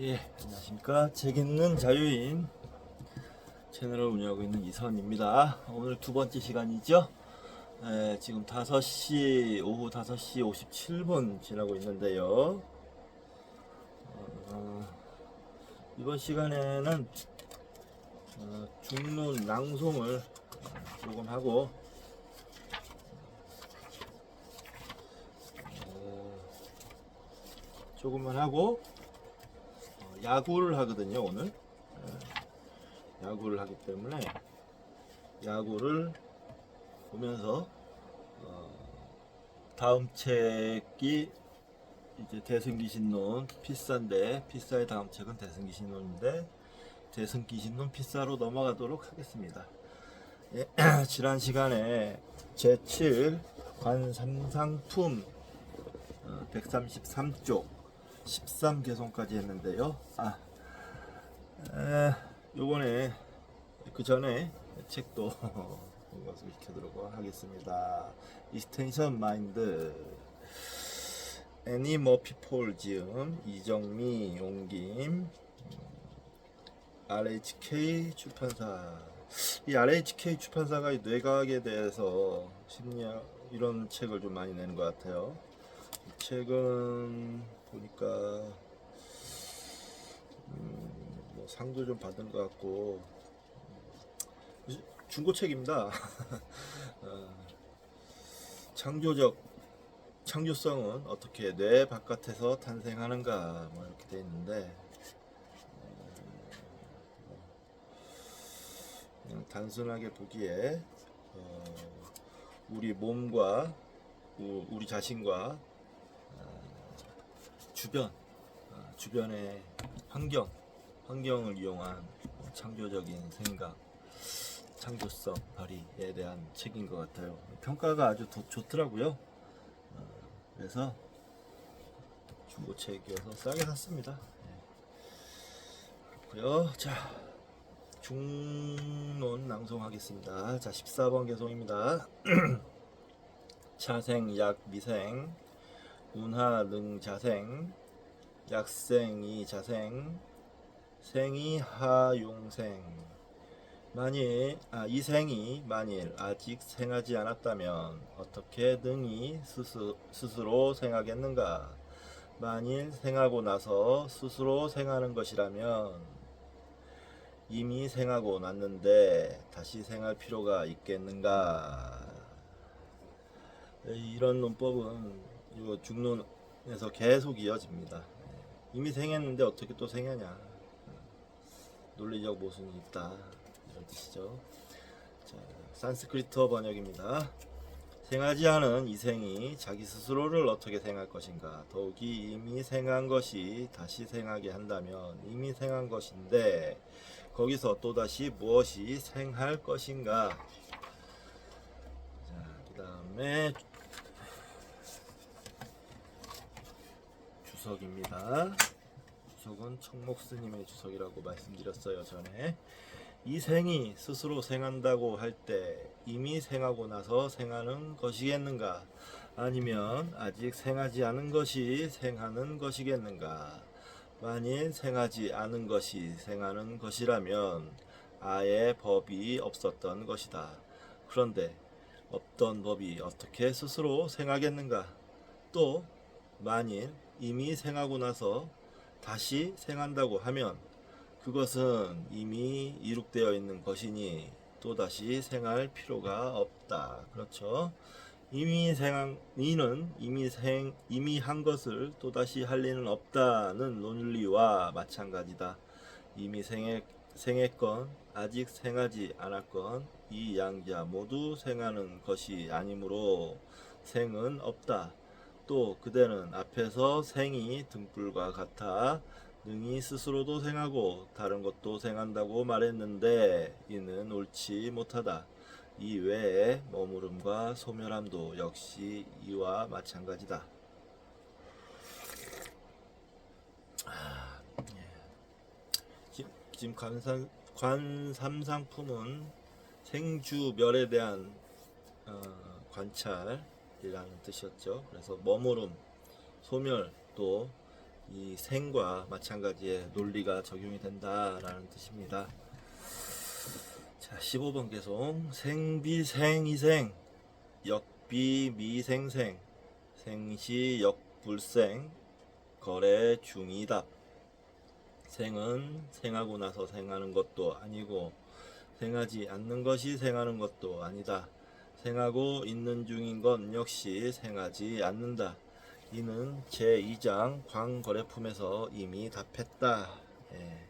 예, 안녕하십니까. 책 읽는 자유인 채널을 운영하고 있는 이선입니다. 오늘 두 번째 시간이죠. 지금 오후 5시 57분 지나고 있는데요. 어, 이번 시간에는 중론 낭송을 조금 하고 조금만 하고 야구를 하거든요. 오늘 야구를 하기 때문에 야구를 보면서 다음 책이 이제 대승기신론 피사인데, 피사의 다음 책은 대승기신론인데 대승기신론 피사로 넘어가도록 하겠습니다. 예, 지난 시간에 제7 관삼상품 133쪽 13개송까지 했는데요. 요번에 그 전에 책도 소개시켜드리도록 하겠습니다. 익스텐션 마인드, 애니 머피 폴 지음, 이정미 옮김, RHK 출판사. 이 RHK 출판사가 뇌과학에 대해서 심리학 이런 책을 좀 많이 내는 것 같아요. 이 책은 보니까 뭐 상도 좀 받은 것 같고 중고책입니다. 창조성은 어떻게 뇌 바깥에서 탄생하는가 뭐 이렇게 돼 있는데 그냥 단순하게 보기에 우리 몸과 우리 자신과 주변의 환경을 이용한 창조적인 생각, 창조성 발휘에 대한 책인 것 같아요. 평가가 아주 좋더라고요. 그래서 중고책이어서 싸게 샀습니다. 그렇고요. 자, 중론 낭송하겠습니다. 자, 14번 개송입니다. 차생, 약, 미생, 운하, 능, 자생, 약생이, 자생, 생이, 하, 용생. 이생이 만일 아직 생하지 않았다면 어떻게 능히 스스로 생하겠는가? 만일 생하고 나서 스스로 생하는 것이라면 이미 생하고 났는데 다시 생할 필요가 있겠는가? 이런 논법은 이 중론에서 계속 이어집니다. 이미 생했는데 어떻게 또 생하냐? 논리적 모순이 있다. 이런 뜻이죠. 자, 산스크리트어 번역입니다. 생하지 않은 이생이 자기 스스로를 어떻게 생할 것인가? 더욱이 이미 생한 것이 다시 생하게 한다면 이미 생한 것인데 거기서 또다시 무엇이 생할 것인가? 자, 그 다음에 주석입니다. 주석은 청목스님의 주석이라고 말씀드렸어요, 전에. 이 생이 스스로 생한다고 할 때 이미 생하고 나서 생하는 것이겠는가? 아니면 아직 생하지 않은 것이 생하는 것이겠는가? 만일 생하지 않은 것이 생하는 것이라면 아예 법이 없었던 것이다. 그런데 없던 법이 어떻게 스스로 생하겠는가? 또 만일 이미 생하고 나서 다시 생한다고 하면 그것은 이미 이룩되어 있는 것이니 또다시 생할 필요가 없다. 그렇죠? 이미 한 것을 또다시 할 리는 없다는 논리와 마찬가지다. 이미 생했건 아직 생하지 않았건 이 양자 모두 생하는 것이 아니므로 생은 없다. 또 그대는 앞에서 생이 등불과 같아 능히 스스로도 생하고 다른 것도 생한다고 말했는데 이는 옳지 못하다. 이 외에 머무름과 소멸함도 역시 이와 마찬가지다. 지금 관삼상품은 생주멸에 대한 관찰이라는 뜻이었죠. 그래서 머무름, 소멸, 또 이 생과 마찬가지의 논리가 적용이 된다라는 뜻입니다. 자, 15번 개송. 생비생이생 역비미생생 생시역불생 거래 중이다. 생은 생하고 나서 생하는 것도 아니고 생하지 않는 것이 생하는 것도 아니다. 생하고 있는 중인 것 역시 생하지 않는다. 이는 제2장 광거래품에서 이미 답했다. 예.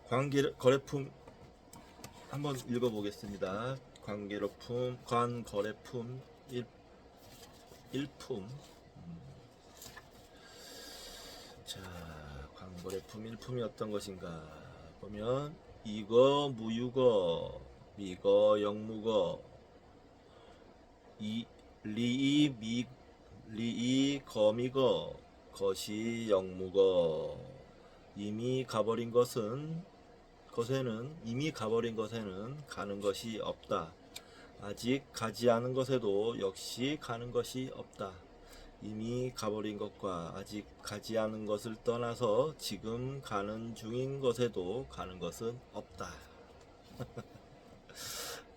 광거래품 한번 읽어보겠습니다. 관거래품 1품. 자, 광거래품 1품이 어떤 것인가 보면 이거 무유거 미거 영무거 리이 거미거 것이 영무거 이미 가버린 것에는 가는 것이 없다. 아직 가지 않은 것에도 역시 가는 것이 없다. 이미 가버린 것과 아직 가지 않은 것을 떠나서 지금 가는 중인 것에도 가는 것은 없다.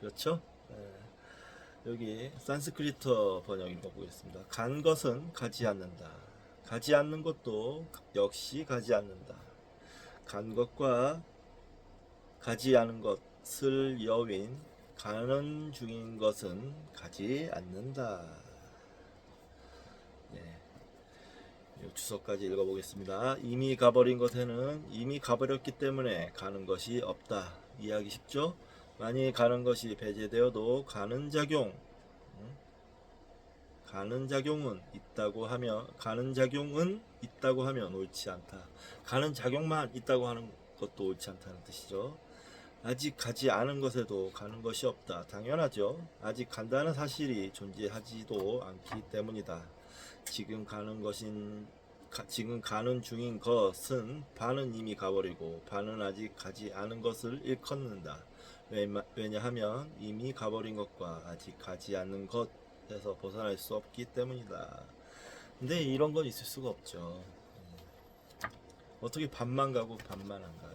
그렇죠? 여기 산스크리트 번역 읽어보겠습니다. 간 것은 가지 않는다. 가지 않는 것도 역시 가지 않는다. 간 것과 가지 않은 것을 여윈 가는 중인 것은 가지 않는다. 네. 주석까지 읽어보겠습니다. 이미 가버린 것에는 이미 가버렸기 때문에 가는 것이 없다. 이해하기 쉽죠? 만일 가는 것이 배제되어도 가는 작용은 있다고 하면 옳지 않다. 가는 작용만 있다고 하는 것도 옳지 않다는 뜻이죠. 아직 가지 않은 것에도 가는 것이 없다. 당연하죠. 아직 간다는 사실이 존재하지도 않기 때문이다. 지금 가는 중인 것은 반은 이미 가버리고 반은 아직 가지 않은 것을 일컫는다. 왜냐하면 이미 가버린 것과 아직 가지 않는 것에서 벗어날 수 없기 때문이다. 근데 이런 건 있을 수가 없죠. 어떻게 반만 가고 반만 안 갈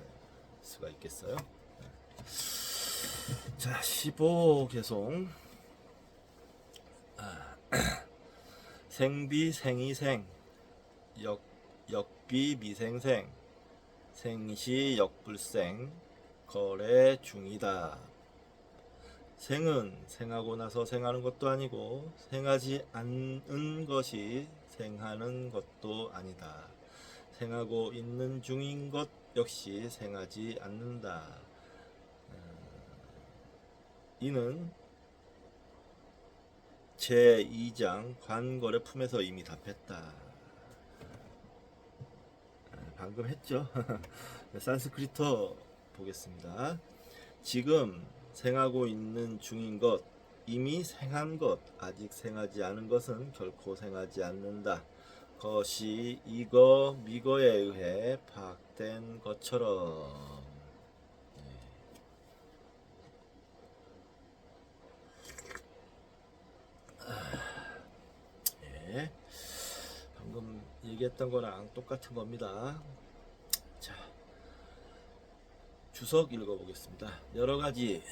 수가 있겠어요? 자, 15 개송. 생비생이생 역비미생생 생시역불생 거래 중이다. 생은 생하고 나서 생하는 것도 아니고 생하지 않은 것이 생하는 것도 아니다. 생하고 있는 중인 것 역시 생하지 않는다. 이는 제2장 관거래품에서 이미 답했다. 방금 했죠. 산스크리트 보겠습니다. 지금 생하고 있는 중인 것, 이미 생한 것, 아직 생하지 않은 것은 결코 생하지 않는다. 것이 이거 미거에 의해 파악된 것처럼. 네. 방금 얘기했던 거랑 똑같은 겁니다. 자, 주석 읽어보겠습니다. 여러 가지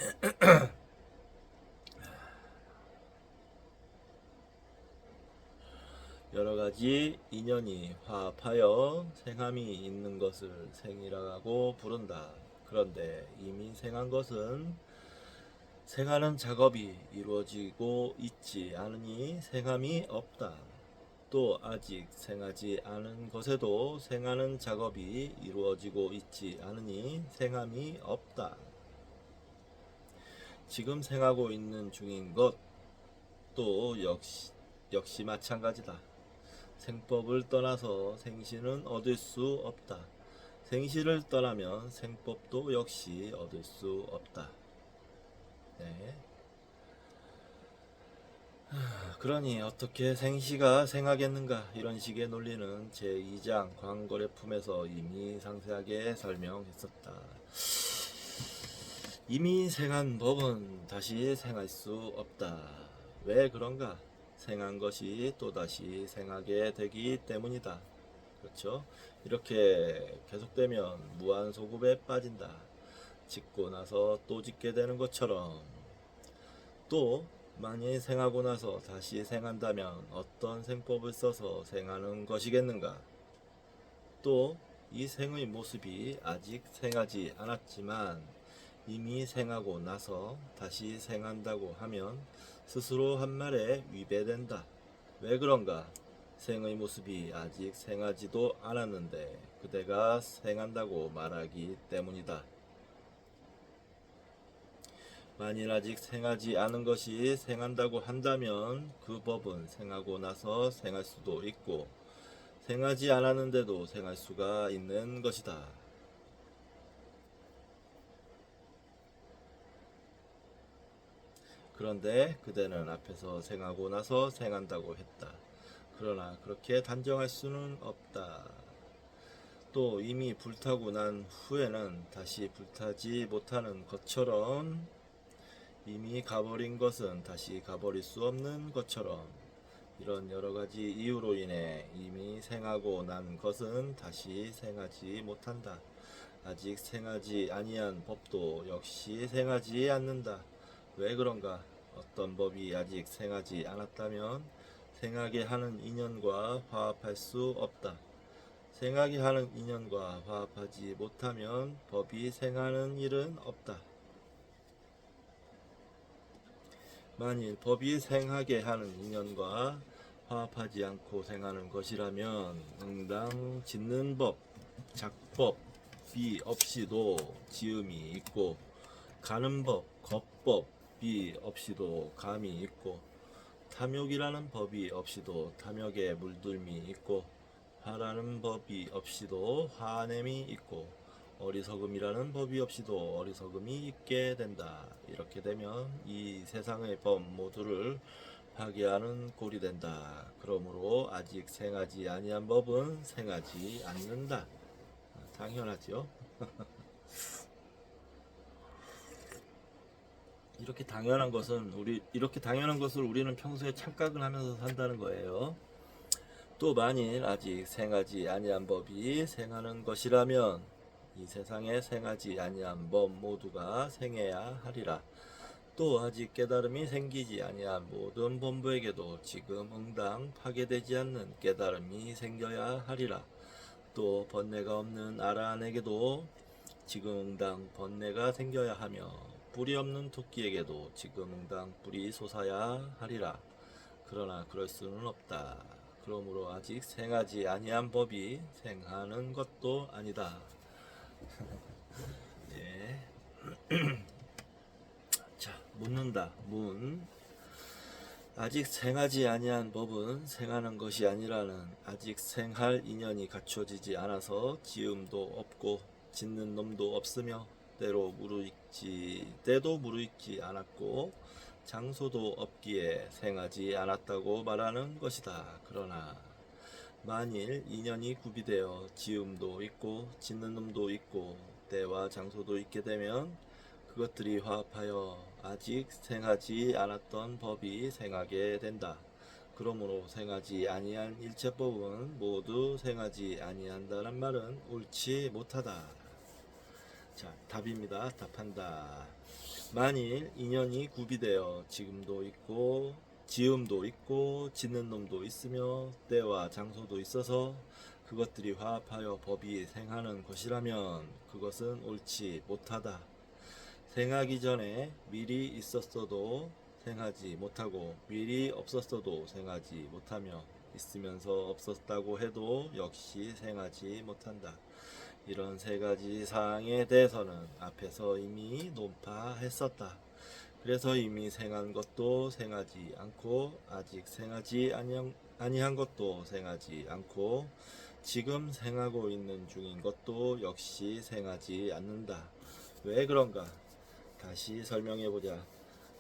인연이 화합하여 생함이 있는 것을 생이라고 부른다. 그런데 이미 생한 것은 생하는 작업이 이루어지고 있지 않으니 생함이 없다. 또 아직 생하지 않은 것에도 생하는 작업이 이루어지고 있지 않으니 생함이 없다. 지금 생하고 있는 중인 것도 역시 마찬가지다. 생법을 떠나서 생시는 얻을 수 없다. 생시를 떠나면 생법도 역시 얻을 수 없다. 네. 그러니 어떻게 생시가 생하겠는가? 이런 식의 논리는 제2장 광거래품에서 이미 상세하게 설명했었다. 이미 생한 법은 다시 생할 수 없다. 왜 그런가? 생한 것이 또다시 생하게 되기 때문이다. 그렇죠? 이렇게 계속되면 무한소급에 빠진다. 짓고 나서 또 짓게 되는 것처럼, 또 만일 생하고 나서 다시 생한다면 어떤 생법을 써서 생하는 것이겠는가? 또 이 생의 모습이 아직 생하지 않았지만 이미 생하고 나서 다시 생한다고 하면 스스로 한 말에 위배된다. 왜 그런가? 생의 모습이 아직 생하지도 않았는데 그대가 생한다고 말하기 때문이다. 만일 아직 생하지 않은 것이 생한다고 한다면 그 법은 생하고 나서 생할 수도 있고 생하지 않았는데도 생할 수가 있는 것이다. 그런데 그대는 앞에서 생하고 나서 생한다고 했다. 그러나 그렇게 단정할 수는 없다. 또 이미 불타고 난 후에는 다시 불타지 못하는 것처럼, 이미 가버린 것은 다시 가버릴 수 없는 것처럼, 이런 여러 가지 이유로 인해 이미 생하고 난 것은 다시 생하지 못한다. 아직 생하지 아니한 법도 역시 생하지 않는다. 왜 그런가? 어떤 법이 아직 생하지 않았다면 생하게 하는 인연과 화합할 수 없다. 생하게 하는 인연과 화합하지 못하면 법이 생하는 일은 없다. 만일 법이 생하게 하는 인연과 화합하지 않고 생하는 것이라면 응당 짓는 법, 작법비 없이도 지음이 있고, 가는 법, 겉법비 없이도 감이 있고, 탐욕이라는 법이 없이도 탐욕에 물들미 있고, 화라는 법이 없이도 화냄이 있고, 어리석음이라는 법이 없이도 어리석음이 있게 된다. 이렇게 되면 이 세상의 법 모두를 파괴하는 꼴이 된다. 그러므로 아직 생하지 아니한 법은 생하지 않는다. 당연하죠. 이렇게 당연한 것을 우리는 평소에 착각을 하면서 산다는 거예요. 또 만일 아직 생하지 아니한 법이 생하는 것이라면 이 세상에 생하지 아니한 법 모두가 생해야 하리라. 또 아직 깨달음이 생기지 아니한 모든 본부에게도 지금 응당 파괴되지 않는 깨달음이 생겨야 하리라. 또 번뇌가 없는 아라한에게도 지금 응당 번뇌가 생겨야 하며, 뿔이 없는 토끼에게도 지금 응당 뿔이 솟아야 하리라. 그러나 그럴 수는 없다. 그러므로 아직 생하지 아니한 법이 생하는 것도 아니다. 예. 자, 묻는다. 문. 아직 생하지 아니한 법은 생하는 것이 아니라는, 아직 생할 인연이 갖춰지지 않아서 지음도 없고 짓는 놈도 없으며 때도 무르익지 않았고 장소도 없기에 생하지 않았다고 말하는 것이다. 그러나 만일 인연이 구비되어 지음도 있고 짓는 놈도 있고 때와 장소도 있게 되면 그것들이 화합하여 아직 생하지 않았던 법이 생하게 된다. 그러므로 생하지 아니한 일체법은 모두 생하지 아니한다는 말은 옳지 못하다. 자, 답입니다. 답한다. 만일 인연이 구비되어 지금도 있고 지음도 있고 짓는 놈도 있으며 때와 장소도 있어서 그것들이 화합하여 법이 생하는 것이라면 그것은 옳지 못하다. 생하기 전에 미리 있었어도 생하지 못하고 미리 없었어도 생하지 못하며 있으면서 없었다고 해도 역시 생하지 못한다. 이런 세 가지 사항에 대해서는 앞에서 이미 논파했었다. 그래서 이미 생한 것도 생하지 않고 아직 생하지 아니한 것도 생하지 않고 지금 생하고 있는 중인 것도 역시 생하지 않는다. 왜 그런가? 다시 설명해보자.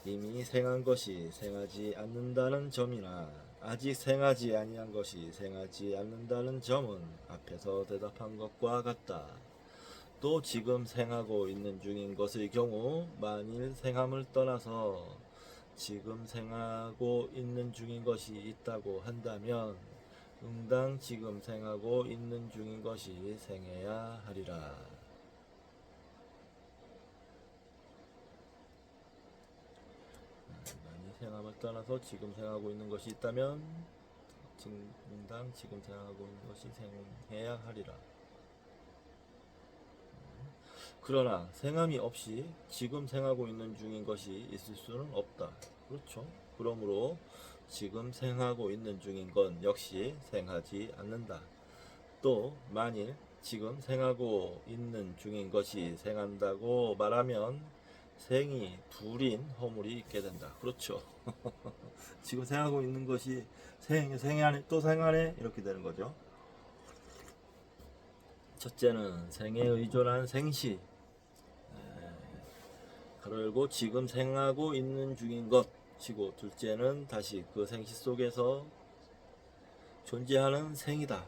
이미 생한 것이 생하지 않는다는 점이나 아직 생하지 아니한 것이 생하지 않는다는 점은 앞에서 대답한 것과 같다. 또 지금 생하고 있는 중인 것의 경우 만일 생함을 떠나서 지금 생하고 있는 중인 것이 있다고 한다면 응당 지금 생하고 있는 중인 것이 생해야 하리라. 많이 생함을 떠나서 지금 생하고 있는 것이 있다면 응당 지금 생하고 있는 것이 생해야 하리라. 그러나 생함이 없이 지금 생하고 있는 중인 것이 있을 수는 없다. 그렇죠. 그러므로 지금 생하고 있는 중인 건 역시 생하지 않는다. 또 만일 지금 생하고 있는 중인 것이 생한다고 말하면 생이 둘인 허물이 있게 된다. 그렇죠. 지금 생하고 있는 것이 생하네 또 생하네 이렇게 되는 거죠. 첫째는 생에 의존한 생시, 가로 열고 지금 생하고 있는 중인 것이고, 둘째는 다시 그 생시 속에서 존재하는 생이다.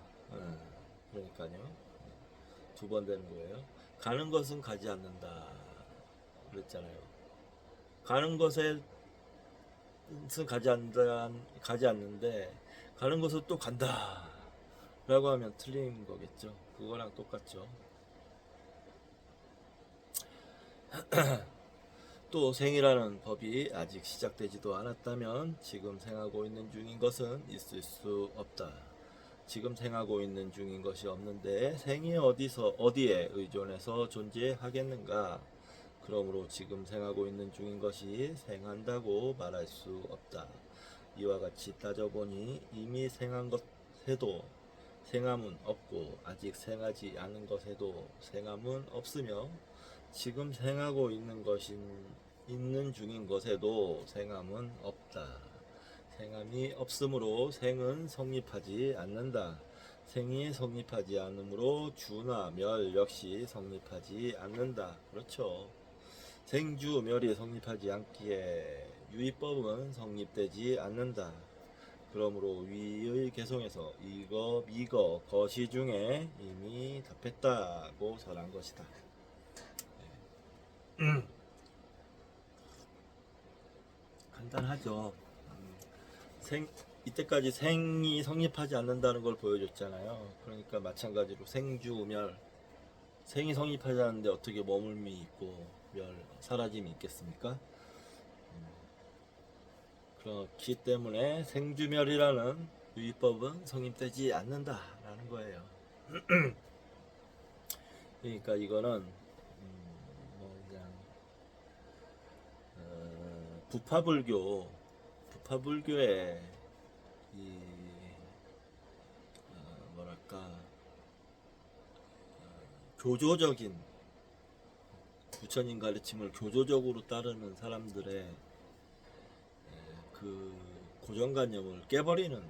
그러니까요. 두 번 되는 거예요. 가는 것은 가지 않는다. 그랬잖아요. 가는 것에 가지 않는데 가는 것을 또 간다 라고 하면 틀린 거겠죠. 그거랑 똑같죠. 또 생이라는 법이 아직 시작되지도 않았다면 지금 생하고 있는 중인 것은 있을 수 없다. 지금 생하고 있는 중인 것이 없는데 생이 어디에 의존해서 존재하겠는가? 그러므로 지금 생하고 있는 중인 것이 생한다고 말할 수 없다. 이와 같이 따져보니 이미 생한 것에도 생함은 없고 아직 생하지 않은 것에도 생함은 없으며 지금 생하고 있는 중인 것에도 생함은 없다. 생함이 없으므로 생은 성립하지 않는다. 생이 성립하지 않으므로 주나 멸 역시 성립하지 않는다. 그렇죠. 생주 멸이 성립하지 않기에 유의법은 성립되지 않는다. 그러므로 위의 개성에서 이거 미거 거시 중에 이미 답했다고 설한 것이다. 간단하죠. 이때까지 생이 성립하지 않는다는 걸 보여줬잖아요. 그러니까 마찬가지로 생주멸, 생이 성립하지 않는데 어떻게 머물미 있고 사라짐이 있겠습니까? 그렇기 때문에 생주멸이라는 유의법은 성립되지 않는다라는 거예요. 그러니까 이거는 뭐 그냥 부파불교의 이 뭐랄까 교조적인 부처님 가르침을 교조적으로 따르는 사람들의 그 고정관념을 깨버리는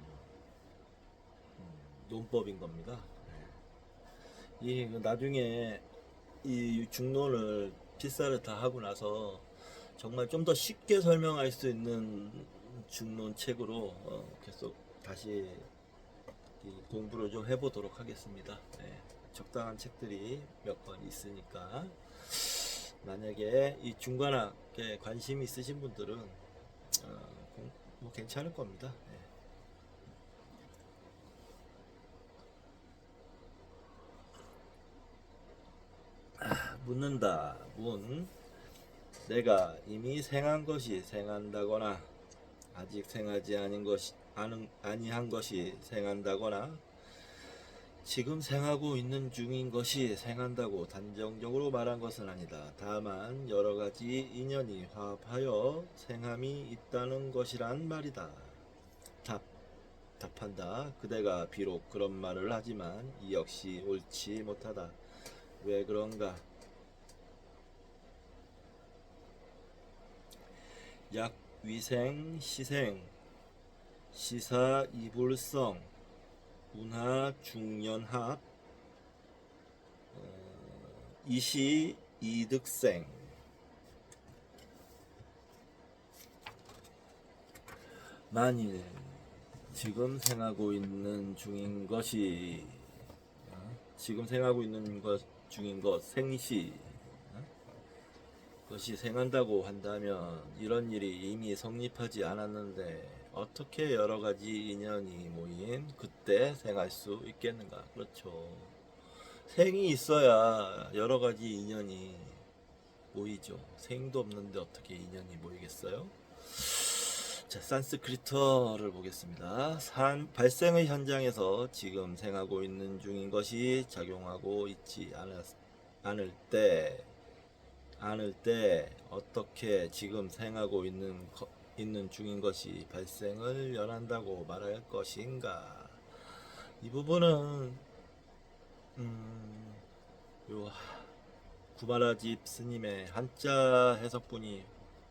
논법인 겁니다. 이 나중에 이 중론을 필사를 다 하고 나서 정말 좀 더 쉽게 설명할 수 있는 중론 책으로 계속 다시 공부를 좀 해보도록 하겠습니다. 네, 적당한 책들이 몇 권 있으니까 만약에 이 중관학에 관심이 있으신 분들은 뭐 괜찮을 겁니다. 네. 묻는다. 내가 이미 생한 것이 생한다거나 아직 생하지 아니한 것이 생한다거나 지금 생하고 있는 중인 것이 생한다고 단정적으로 말한 것은 아니다. 다만 여러 가지 인연이 화합하여 생함이 있다는 것이란 말이다. 답한다. 그대가 비록 그런 말을 하지만 이 역시 옳지 못하다. 왜 그런가? 약위생 시생 시사 이불성 운하 중연합 이시 이득생. 만일 지금 생하고 있는 중인 것이 지금 생하고 있는 것 중인 것 생시 것이 생한다고 한다면 이런 일이 이미 성립하지 않았는데 어떻게 여러 가지 인연이 모인 그때 생할 수 있겠는가? 그렇죠. 생이 있어야 여러 가지 인연이 모이죠. 생도 없는데 어떻게 인연이 모이겠어요? 자, 산스크리트어를 보겠습니다. 발생의 현장에서 지금 생하고 있는 중인 것이 작용하고 있지 않을 때 어떻게 지금 생하고 있는 중인 것이 발생을 연한다고 말할 것인가? 이 부분은 요 구마라집 스님의 한자 해석분이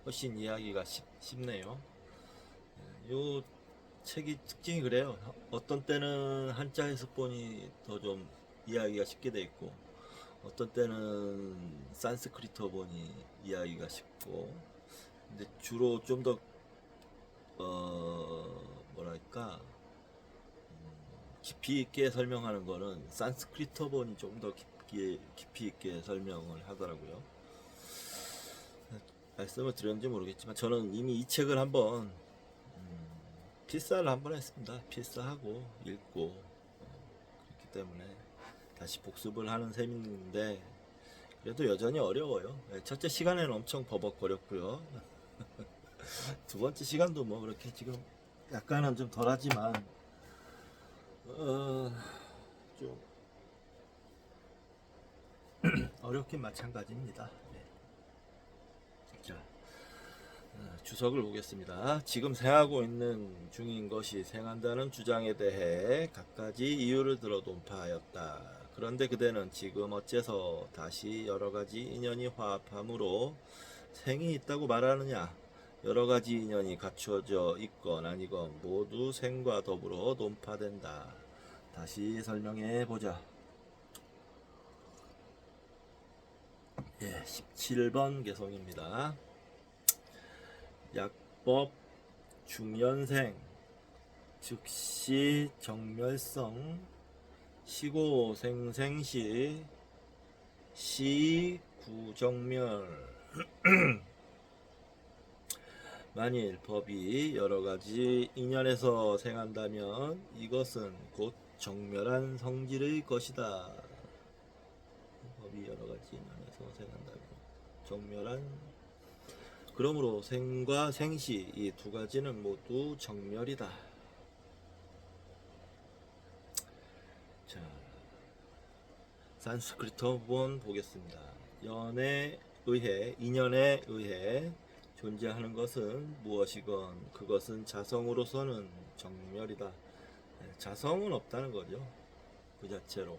훨씬 이해하기가 쉽네요. 요 책이 특징이 그래요. 어떤 때는 한자 해석본이 더 좀 이해하기가 쉽게 돼 있고, 어떤 때는 산스크리트 본이 이해하기가 쉽고, 근데 주로 좀 더 뭐랄까 깊이 있게 설명하는 거는 산스크리트 본이 좀 더 깊이 있게 설명을 하더라고요. 말씀을 드렸는지 모르겠지만 저는 이미 이 책을 한번 필사를 한번 했습니다. 필사하고 읽고 그렇기 때문에 다시 복습을 하는 셈인데 그래도 여전히 어려워요. 첫째 시간에는 엄청 버벅거렸고요. 두 번째 시간도 뭐 그렇게 지금 약간은 좀 덜하지만 좀 어렵긴 마찬가지입니다. 네. 자, 주석을 보겠습니다. 지금 생하고 있는 중인 것이 생한다는 주장에 대해 갖가지 이유를 들어 논파하였다. 그런데 그대는 지금 어째서 다시 여러가지 인연이 화합함으로 생이 있다고 말하느냐? 여러가지 인연이 갖추어져 있건 아니건 모두 생과 더불어 논파된다. 다시 설명해 보자. 예, 17번 개성입니다. 약법 중연생 즉시 정멸성 시고생생시 시구정멸 만일 법이 여러가지 인연에서 생한다면 이것은 곧 정멸한 성질의 것이다. 법이 여러가지 인연에서 생한다면 정멸한 그러므로 생과 생시 이 두 가지는 모두 정멸이다. 자, 산스크리트 본 보겠습니다. 인연에 의해 존재하는 것은 무엇이건 그것은 자성으로서는 정멸이다. 자성은 없다는 거죠. 그 자체로.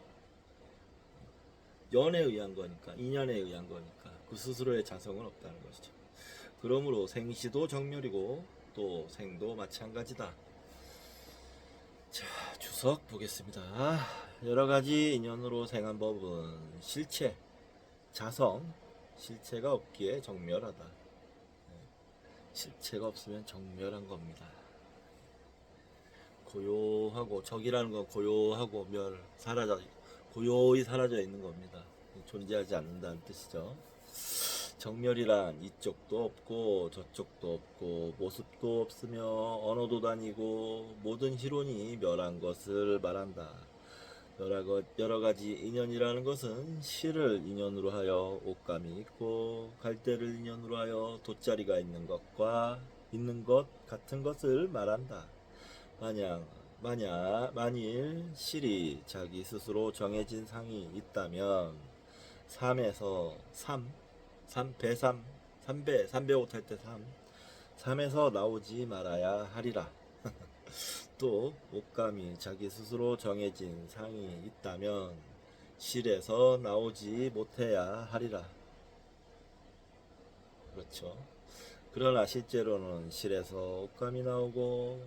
연에 의한 거니까, 인연에 의한 거니까 그 스스로의 자성은 없다는 것이죠. 그러므로 생시도 정멸이고 또 생도 마찬가지다. 자, 주석 보겠습니다. 여러가지 인연으로 생한 법은 실체, 자성, 실체가 없기에 정멸하다. 실체가 없으면 정멸한 겁니다. 고요하고 적이라는 건 고요하고 고요히 사라져 있는 겁니다. 존재하지 않는다는 뜻이죠. 정멸이란 이쪽도 없고 저쪽도 없고 모습도 없으며 언어도 다니고 모든 희론이 멸한 것을 말한다. 여러 가지 인연이라는 것은 실을 인연으로 하여 옷감이 있고 갈대를 인연으로 하여 돗자리가 있는 것 같은 것을 말한다. 만일 실이 자기 스스로 정해진 상이 있다면 삼배 못할 때 삼에서 나오지 말아야 하리라. 또 옷감이 자기 스스로 정해진 상이 있다면 실에서 나오지 못해야 하리라. 그렇죠. 그러나 실제로는 실에서 옷감이 나오고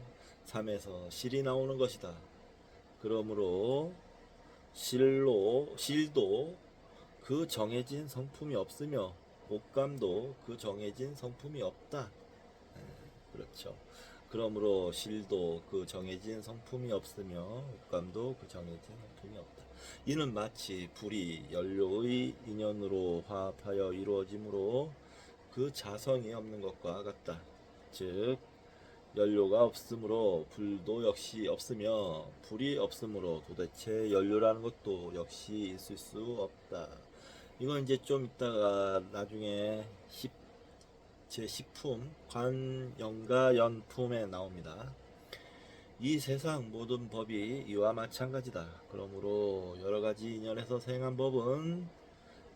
삼에서 실이 나오는 것이다. 그러므로 실도 그 정해진 성품이 없으며 옷감도 그 정해진 성품이 없다. 그렇죠. 그러므로 실도 그 정해진 성품이 없으며 옷감도 그 정해진 성품이 없다. 이는 마치 불이 연료의 인연으로 화합하여 이루어지므로 그 자성이 없는 것과 같다. 즉 연료가 없으므로 불도 역시 없으며 불이 없으므로 도대체 연료라는 것도 역시 있을 수 없다. 이건 이제 좀 이따가 나중에 제 식품 관영가연품에 나옵니다. 이 세상 모든 법이 이와 마찬가지다. 그러므로 여러가지 인연에서 생한 법은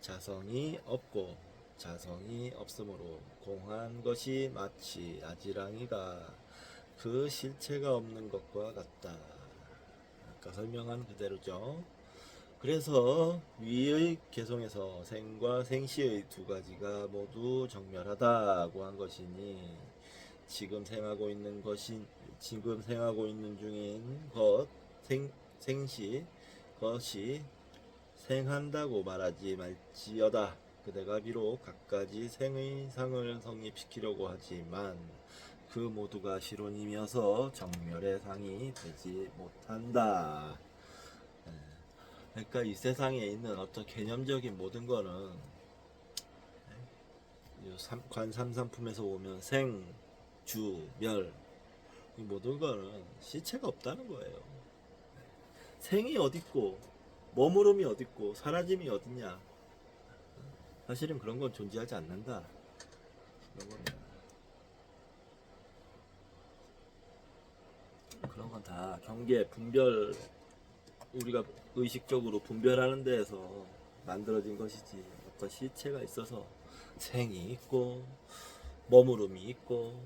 자성이 없고 자성이 없으므로 공한 것이 마치 아지랑이가 그 실체가 없는 것과 같다. 아까 설명한 그대로죠. 그래서 위의 개성에서 생과 생시의 두 가지가 모두 정멸하다고 한 것이니 지금 생하고 있는 중인 생시 것이 생한다고 말하지 말지어다. 그대가 비록 갖가지 생의 상을 성립시키려고 하지만 그 모두가 실론이면서 정멸의 상이 되지 못한다. 그러니까 이 세상에 있는 어떤 개념적인 모든 거는 관 삼상품에서 보면 생, 주, 멸, 이 모든 거는 실체가 없다는 거예요. 생이 어딨고 머무름이 어딨고 사라짐이 어딨냐. 사실은 그런 건 존재하지 않는다. 그런 건 다 경계 분별, 우리가 의식적으로 분별하는 데에서 만들어진 것이지 어떤 실체가 있어서 생이 있고 머무름이 있고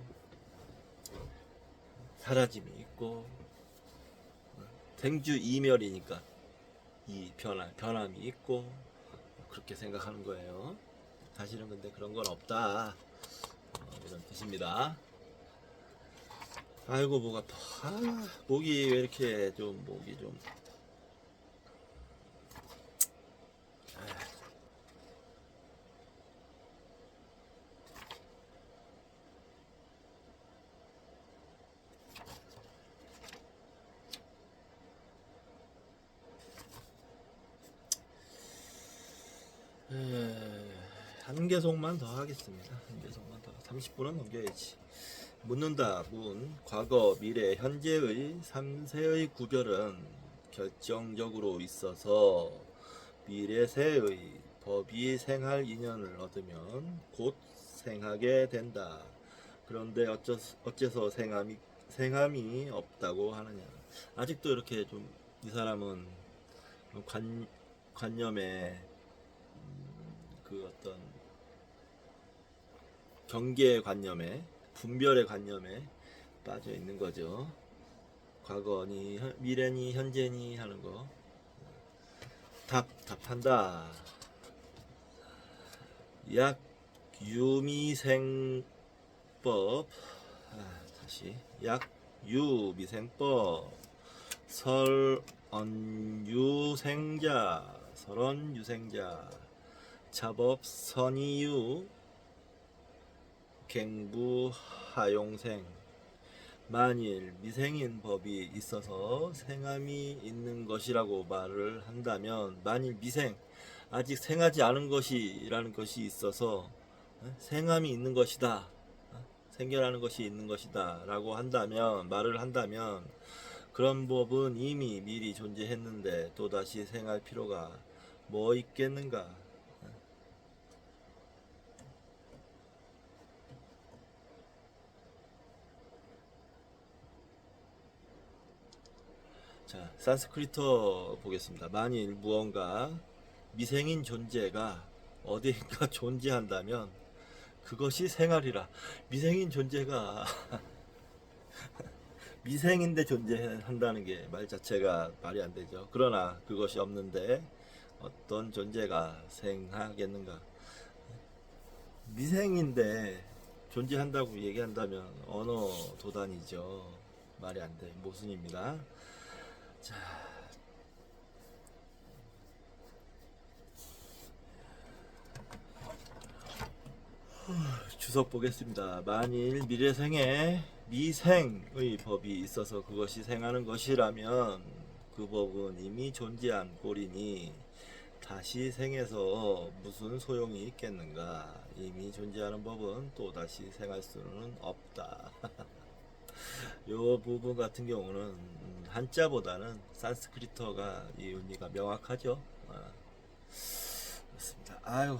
사라짐이 있고 생주 이멸이니까 이 변함이 있고 그렇게 생각하는 거예요. 사실은 근데 그런 건 없다. 이런 뜻입니다. 아이고 목 아파. 목이 왜 이렇게 좀 목이 좀 한 개송만 더 하겠습니다. 한 개송만 더. 30분은 넘겨야지. 묻는다. 문. 과거, 미래, 현재의 3세의 구별은 결정적으로 있어서 미래세의 법이 생할 인연을 얻으면 곧 생하게 된다. 그런데 어째서 생함이 없다고 하느냐. 아직도 이렇게 좀 이 사람은 관념에 그 어떤 경계의 관념에 분별의 관념에 빠져 있는 거죠. 과거니 미래니 현재니 하는 거. 답한다. 약유미생법. 다시 약유미생법. 설언유생자 자법 선이유 갱부하용생. 만일 미생인 법이 있어서 생함이 있는 것이라고 말을 한다면, 만일 미생, 아직 생하지 않은 것이라는 것이 있어서 생함이 있는 것이다, 생겨나는 것이 있는 것이다 라고 말을 한다면 그런 법은 이미 미리 존재했는데 또다시 생할 필요가 뭐 있겠는가. 자, 산스크리트 보겠습니다. 만일 무언가 미생인 존재가 어디인가 존재한다면 그것이 생활이라. 미생인 존재가 미생인데 존재한다는 게 말 자체가 말이 안 되죠. 그러나 그것이 없는데 어떤 존재가 생하겠는가. 미생인데 존재한다고 얘기한다면 언어 도단이죠. 말이 안 돼. 모순입니다. 자, 주석 보겠습니다. 만일 미래생에 미생의 법이 있어서 그것이 생하는 것이라면 그 법은 이미 존재한 꼴이니 다시 생해서 무슨 소용이 있겠는가. 이미 존재하는 법은 또 다시 생할 수는 없다. 요 부분 같은 경우는 한자보다는 산스크리트어가 이 의미가 명확하죠. 그렇습니다. 아유,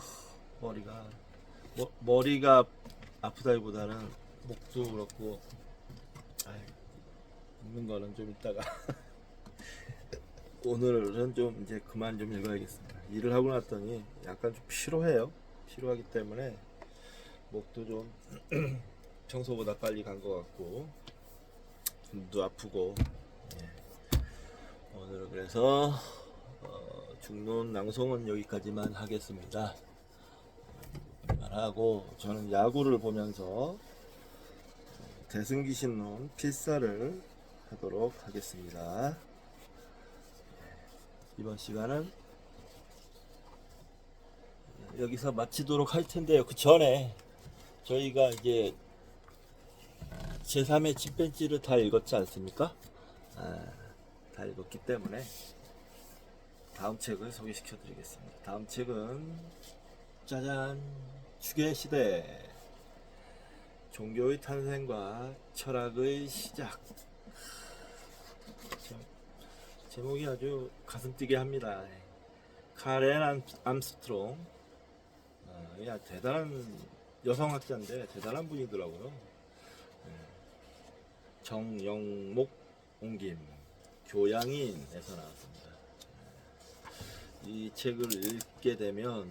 머리가 아프다기보다는 목도 그렇고, 아유, 읽는 거는 좀 이따가 오늘은 좀 이제 그만 좀 읽어야겠습니다. 일을 하고 났더니 약간 좀 피로해요. 피로하기 때문에 목도 좀 평소보다 빨리 간 것 같고 눈도 아프고. 예. 오늘은 그래서 중론 낭송은 여기까지만 하겠습니다. 하고 저는 야구를 보면서 대승기신론 필사를 하도록 하겠습니다. 이번 시간은 여기서 마치도록 할 텐데요. 그 전에 저희가 이제 제3의 집벤치를 다 읽었지 않습니까? 다 읽었기 때문에 다음 책을 소개시켜 드리겠습니다. 다음 책은 짜잔, 추계시대, 종교의 탄생과 철학의 시작. 제목이 아주 가슴 뛰게 합니다. 카렌 암스트롱, 야, 대단한 여성학자인데 대단한 분이더라고요. 정영목 옹김, 교양인에서 나왔습니다. 이 책을 읽게 되면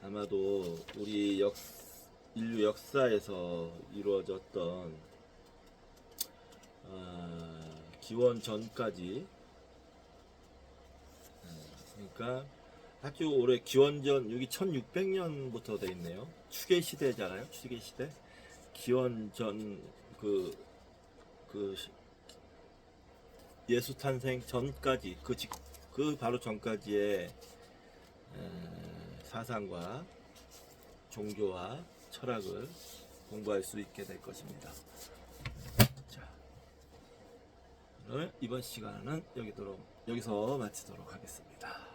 아마도 우리 인류 역사에서 이루어졌던 기원 전까지, 그러니까 아주 오래 기원 전, 여기 1600년부터 돼 있네요. 추계 시대잖아요. 추계 시대. 기원 전 예수 탄생 전까지, 그 바로 전까지의 사상과 종교와 철학을 공부할 수 있게 될 것입니다. 자, 오늘 이번 시간은 여기서 마치도록 하겠습니다.